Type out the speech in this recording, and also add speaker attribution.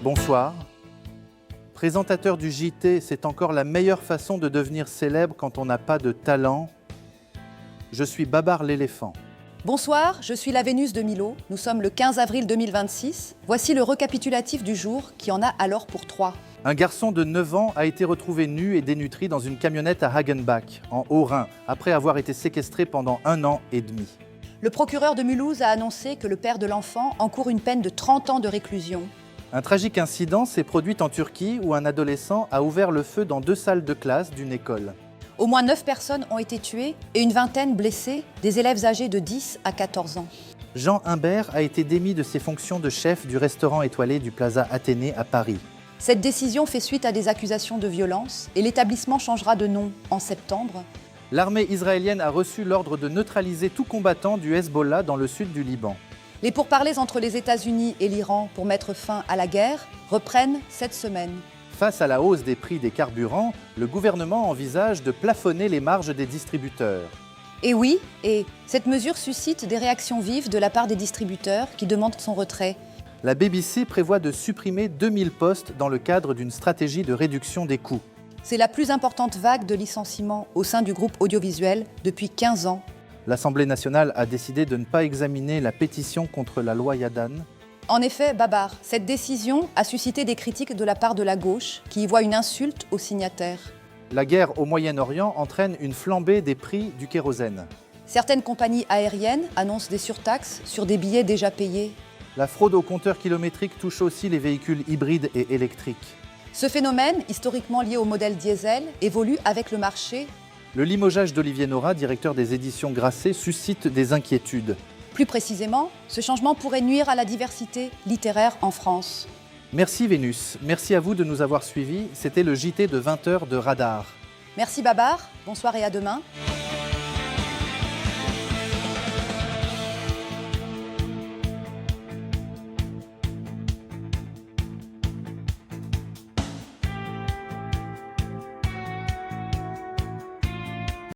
Speaker 1: Bonsoir. Présentateur du JT, c'est encore la meilleure façon de devenir célèbre quand on n'a pas de talent. Je suis Babar l'éléphant.
Speaker 2: Bonsoir, je suis la Vénus de Milo. Nous sommes le 15 avril 2026. Voici le récapitulatif du jour qui en a alors pour 3.
Speaker 1: Un garçon de 9 ans a été retrouvé nu et dénutri dans une camionnette à Hagenbach, en Haut-Rhin, après avoir été séquestré pendant 1 an et demi.
Speaker 2: Le procureur de Mulhouse a annoncé que le père de l'enfant encourt une peine de 30 ans de réclusion.
Speaker 1: Un tragique incident s'est produit en Turquie où un adolescent a ouvert le feu dans 2 salles de classe d'une école.
Speaker 2: Au moins 9 personnes ont été tuées et une vingtaine blessées, des élèves âgés de 10 à 14 ans.
Speaker 1: Jean Humbert a été démis de ses fonctions de chef du restaurant étoilé du Plaza Athénée à Paris.
Speaker 2: Cette décision fait suite à des accusations de violence et l'établissement changera de nom en septembre.
Speaker 1: L'armée israélienne a reçu l'ordre de neutraliser tout combattant du Hezbollah dans le sud du Liban.
Speaker 2: Les pourparlers entre les États-Unis et l'Iran pour mettre fin à la guerre reprennent cette semaine.
Speaker 1: Face à la hausse des prix des carburants, le gouvernement envisage de plafonner les marges des distributeurs.
Speaker 2: Et oui, cette mesure suscite des réactions vives de la part des distributeurs qui demandent son retrait.
Speaker 1: La BBC prévoit de supprimer 2000 postes dans le cadre d'une stratégie de réduction des coûts.
Speaker 2: C'est la plus importante vague de licenciements au sein du groupe audiovisuel depuis 15 ans.
Speaker 1: L'Assemblée nationale a décidé de ne pas examiner la pétition contre la loi Yadan.
Speaker 2: En effet, Babar, cette décision a suscité des critiques de la part de la gauche qui y voit une insulte aux signataires.
Speaker 1: La guerre au Moyen-Orient entraîne une flambée des prix du kérosène.
Speaker 2: Certaines compagnies aériennes annoncent des surtaxes sur des billets déjà payés.
Speaker 1: La fraude au compteur kilométrique touche aussi les véhicules hybrides et électriques.
Speaker 2: Ce phénomène, historiquement lié au modèle diesel, évolue avec le marché.
Speaker 1: Le limogeage d'Olivier Nora, directeur des éditions Grasset, suscite des inquiétudes.
Speaker 2: Plus précisément, ce changement pourrait nuire à la diversité littéraire en France.
Speaker 1: Merci Vénus, merci à vous de nous avoir suivis. C'était le JT de 20h de Radar.
Speaker 2: Merci Babar, bonsoir et à demain.